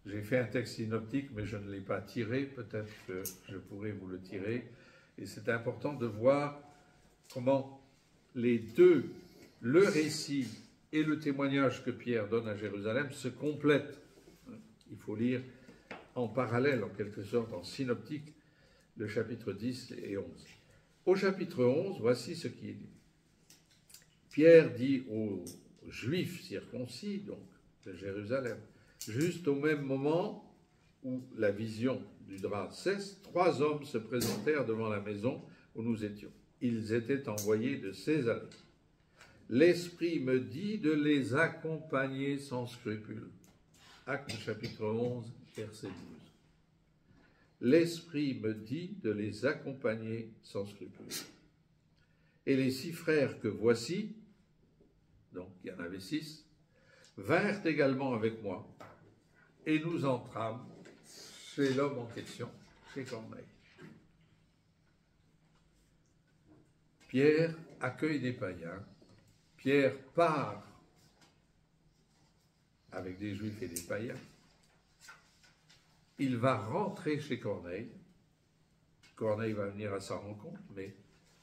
J'ai fait un texte synoptique, mais je ne l'ai pas tiré. Peut-être que je pourrais vous le tirer. Et c'est important de voir comment les deux, le récit et le témoignage que Pierre donne à Jérusalem, se complètent. Il faut lire en parallèle, en quelque sorte, en synoptique, le chapitre 10 et 11. Au chapitre 11, voici ce qui est dit. Pierre dit aux Juifs circoncis, donc de Jérusalem, juste au même moment où la vision du drap cesse, 3 hommes se présentèrent devant la maison où nous étions. Ils étaient envoyés de Césarée. L'Esprit me dit de les accompagner sans scrupule. Actes chapitre 11, verset 12. L'Esprit me dit de les accompagner sans scrupule. Et les 6 frères que voici, donc il y en avait 6, vinrent également avec moi, et nous entrâmes chez l'homme en question, chez Corneille. Pierre accueille des païens, Pierre part avec des Juifs et des païens, il va rentrer chez Corneille, Corneille va venir à sa rencontre, mais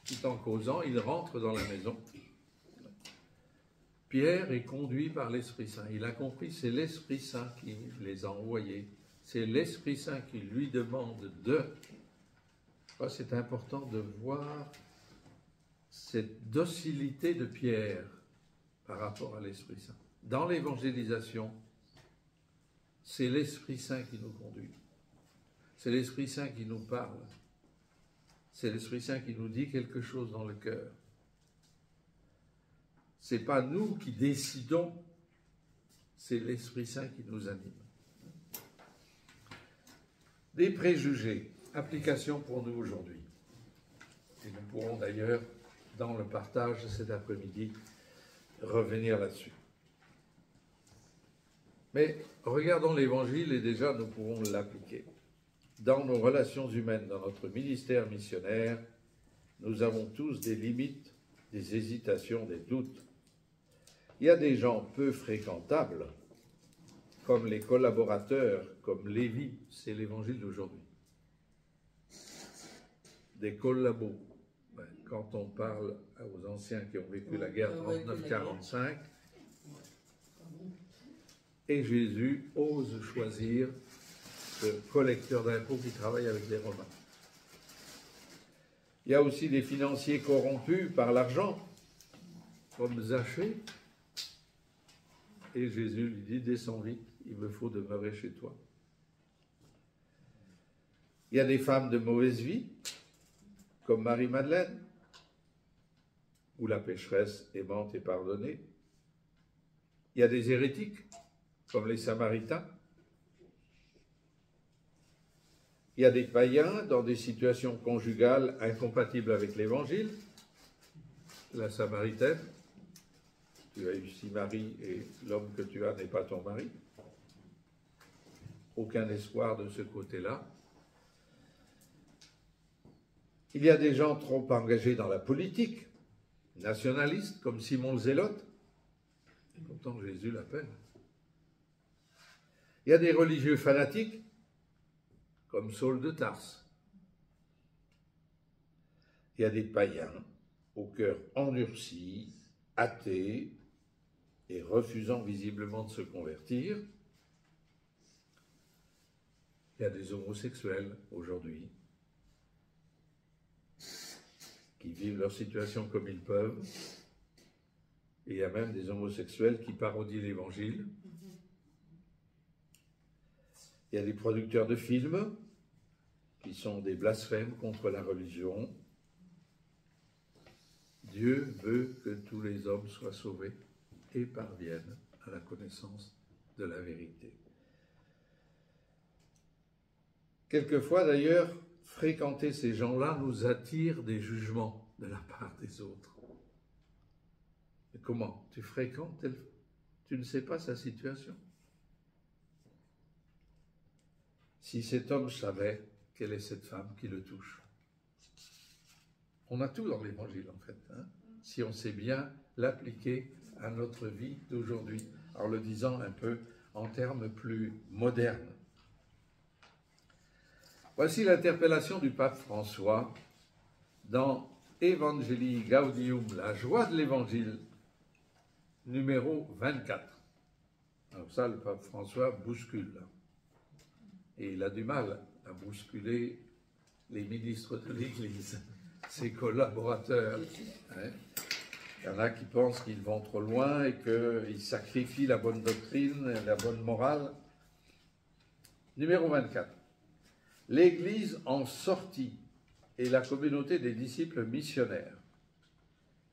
tout en causant, il rentre dans la maison. Pierre est conduit par l'Esprit Saint. Il a compris, c'est l'Esprit Saint qui les a envoyés. C'est l'Esprit Saint qui lui demande de... C'est important de voir cette docilité de Pierre par rapport à l'Esprit Saint. Dans l'évangélisation, c'est l'Esprit Saint qui nous conduit. C'est l'Esprit Saint qui nous parle. C'est l'Esprit Saint qui nous dit quelque chose dans le cœur. Ce n'est pas nous qui décidons, c'est l'Esprit Saint qui nous anime. Des préjugés, application pour nous aujourd'hui. Et nous pourrons d'ailleurs, dans le partage cet après-midi, revenir là-dessus. Mais regardons l'Évangile et déjà nous pourrons l'appliquer. Dans nos relations humaines, dans notre ministère missionnaire, nous avons tous des limites, des hésitations, des doutes. Il y a des gens peu fréquentables, comme les collaborateurs, comme Lévi, c'est l'Évangile d'aujourd'hui. Des collabos. Quand on parle aux anciens qui ont vécu la guerre 39-45, et Jésus ose choisir ce collecteur d'impôts qui travaille avec les Romains. Il y a aussi des financiers corrompus par l'argent, comme Zachée. Et Jésus lui dit, descends vite, il me faut demeurer chez toi. Il y a des femmes de mauvaise vie, comme Marie-Madeleine, où la pécheresse aimante est pardonnée. Il y a des hérétiques, comme les Samaritains. Il y a des païens dans des situations conjugales incompatibles avec l'Évangile. La Samaritaine, tu as eu 6 maris et l'homme que tu as n'est pas ton mari. Aucun espoir de ce côté-là. Il y a des gens trop engagés dans la politique, nationalistes, comme Simon le Zélote. Pourtant, Jésus l'appelle. Il y a des religieux fanatiques, comme Saul de Tarse. Il y a des païens, au cœur endurci, athées, et refusant visiblement de se convertir. Il y a des homosexuels aujourd'hui, qui vivent leur situation comme ils peuvent. Et il y a même des homosexuels qui parodient l'Évangile. Il y a des producteurs de films qui sont des blasphèmes contre la religion. Dieu veut que tous les hommes soient sauvés et parviennent à la connaissance de la vérité. Quelquefois, d'ailleurs, fréquenter ces gens-là nous attire des jugements de la part des autres. Mais comment? Tu fréquentes, tu ne sais pas sa situation. Si cet homme savait quelle est cette femme qui le touche. On a tout dans l'Évangile, en fait, hein, si on sait bien l'appliquer à notre vie d'aujourd'hui. En le disant un peu en termes plus modernes. Voici l'interpellation du pape François dans Evangelii Gaudium, la joie de l'Évangile, numéro 24. Alors ça, le pape François bouscule. Et il a du mal à bousculer les ministres de l'Église, ses collaborateurs. Hein. Il y en a qui pensent qu'ils vont trop loin et qu'ils sacrifient la bonne doctrine, la bonne morale. Numéro 24. L'Église en sortie et la communauté des disciples missionnaires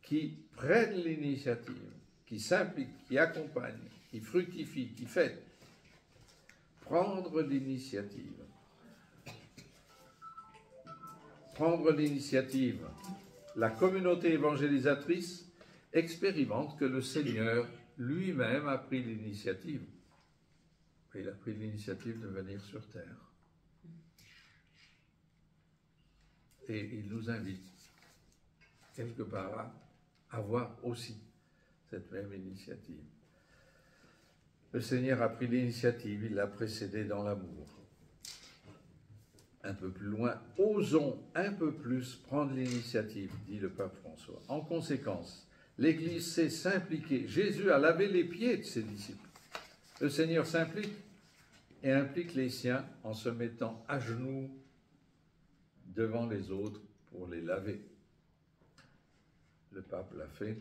qui prennent l'initiative, qui s'impliquent, qui accompagnent, qui fructifient, qui fêtent. Prendre l'initiative. Prendre l'initiative. La communauté évangélisatrice expérimente que le Seigneur lui-même a pris l'initiative. Il a pris l'initiative de venir sur terre. Et il nous invite, quelque part, à avoir aussi cette même initiative. Le Seigneur a pris l'initiative, il l'a précédée dans l'amour. Un peu plus loin, osons un peu plus prendre l'initiative, dit le pape François. En conséquence, l'Église sait s'impliquer. Jésus a lavé les pieds de ses disciples. Le Seigneur s'implique et implique les siens en se mettant à genoux devant les autres pour les laver. Le pape l'a fait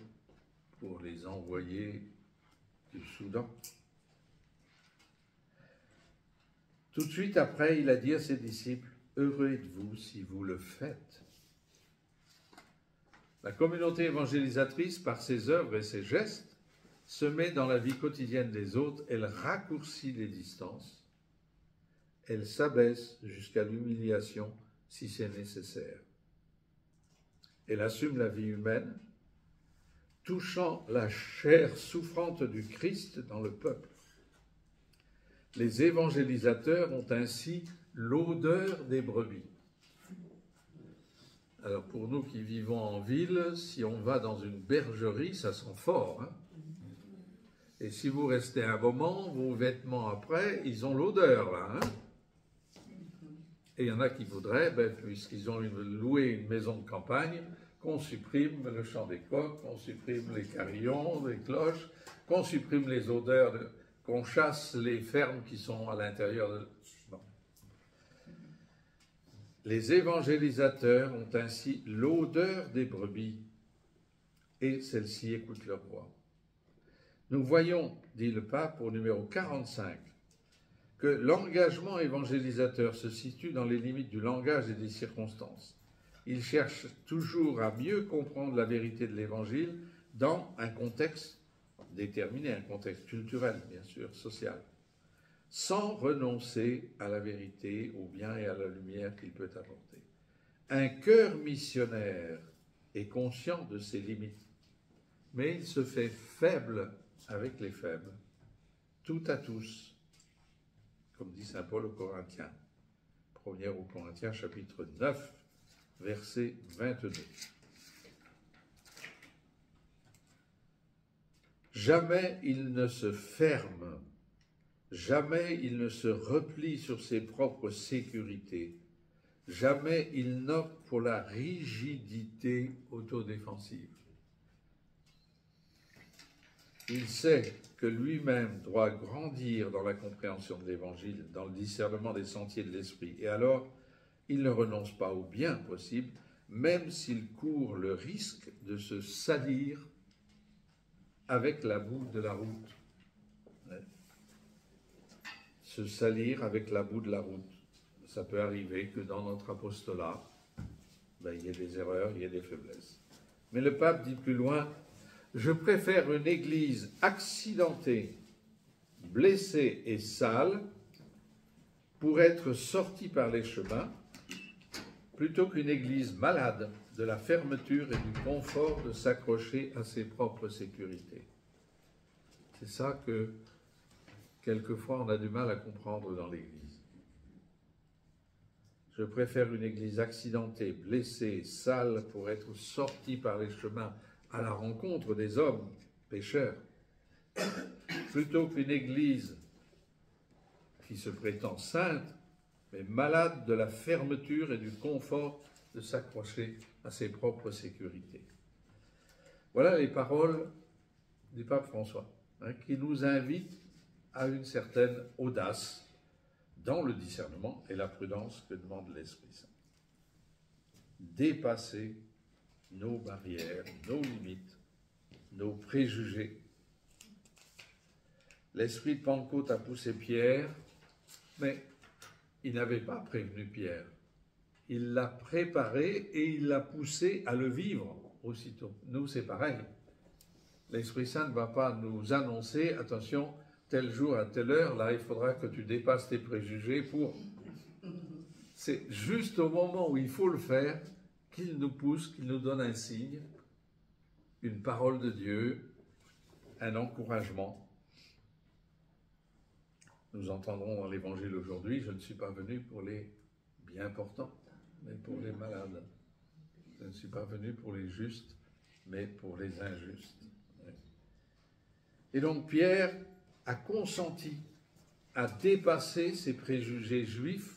pour les envoyer du Soudan. Tout de suite après, il a dit à ses disciples, « Heureux êtes-vous si vous le faites. » La communauté évangélisatrice, par ses œuvres et ses gestes, se met dans la vie quotidienne des autres, elle raccourcit les distances, elle s'abaisse jusqu'à l'humiliation si c'est nécessaire. Elle assume la vie humaine, touchant la chair souffrante du Christ dans le peuple. Les évangélisateurs ont ainsi l'odeur des brebis. Alors pour nous qui vivons en ville, si on va dans une bergerie, ça sent fort. Hein? Et si vous restez un moment, vos vêtements après, ils ont l'odeur là. Hein? Et il y en a qui voudraient, puisqu'ils ont loué une maison de campagne, qu'on supprime le chant des coqs, qu'on supprime les carillons, les cloches, qu'on supprime les odeurs, qu'on chasse les fermes qui sont à l'intérieur de... Bon. Les évangélisateurs ont ainsi l'odeur des brebis, et celles-ci écoutent leur voix. Nous voyons, dit le pape au numéro 45, que l'engagement évangélisateur se situe dans les limites du langage et des circonstances. Il cherche toujours à mieux comprendre la vérité de l'Évangile dans un contexte déterminé, un contexte culturel, bien sûr, social, sans renoncer à la vérité, au bien et à la lumière qu'il peut apporter. Un cœur missionnaire est conscient de ses limites, mais il se fait faible avec les faibles, tout à tous, comme dit saint Paul aux Corinthiens, 1er aux Corinthiens, chapitre 9, verset 22. Jamais il ne se ferme, jamais il ne se replie sur ses propres sécurités, jamais il n'opte pour la rigidité autodéfensive. Il sait que lui-même doit grandir dans la compréhension de l'Évangile, dans le discernement des sentiers de l'Esprit, et alors il ne renonce pas au bien possible, même s'il court le risque de se salir avec la boue de la route. Se salir avec la boue de la route. Ça peut arriver que dans notre apostolat, il y ait des erreurs, il y ait des faiblesses. Mais le pape dit plus loin, « Je préfère une église accidentée, blessée et sale pour être sortie par les chemins, plutôt qu'une église malade de la fermeture et du confort de s'accrocher à ses propres sécurités. » C'est ça que, quelquefois, on a du mal à comprendre dans l'Église. Je préfère une église accidentée, blessée, sale, pour être sortie par les chemins à la rencontre des hommes pécheurs, plutôt qu'une église qui se prétend sainte, mais malade de la fermeture et du confort de s'accrocher à ses propres sécurités. Voilà les paroles du pape François, qui nous invitent à une certaine audace dans le discernement et la prudence que demande l'Esprit Saint. Dépasser nos barrières, nos limites, nos préjugés. L'esprit de Pentecôte a poussé Pierre, mais il n'avait pas prévenu Pierre. Il l'a préparé et il l'a poussé à le vivre aussitôt. Nous, c'est pareil. L'Esprit Saint ne va pas nous annoncer, attention, tel jour à telle heure, là, il faudra que tu dépasses tes préjugés pour... C'est juste au moment où il faut le faire qu'il nous pousse, qu'il nous donne un signe, une parole de Dieu, un encouragement. Nous entendrons dans l'Évangile aujourd'hui, je ne suis pas venu pour les bien portants, mais pour les malades. Je ne suis pas venu pour les justes, mais pour les injustes. Et donc Pierre a consenti à dépasser ses préjugés juifs.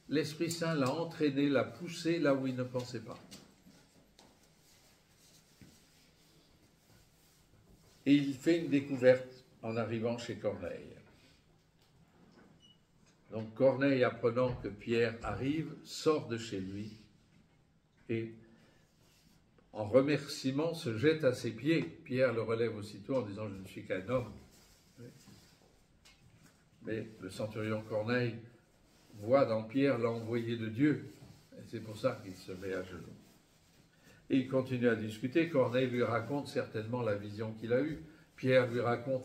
L'Esprit Saint l'a entraîné, l'a poussé là où il ne pensait pas. Et il fait une découverte en arrivant chez Corneille. Donc Corneille, apprenant que Pierre arrive, sort de chez lui et, en remerciement, se jette à ses pieds. Pierre le relève aussitôt en disant « Je ne suis qu'un homme ». Mais le centurion Corneille voit dans Pierre l'envoyé de Dieu. Et c'est pour ça qu'il se met à genoux. Et il continue à discuter. Corneille lui raconte certainement la vision qu'il a eue. Pierre lui raconte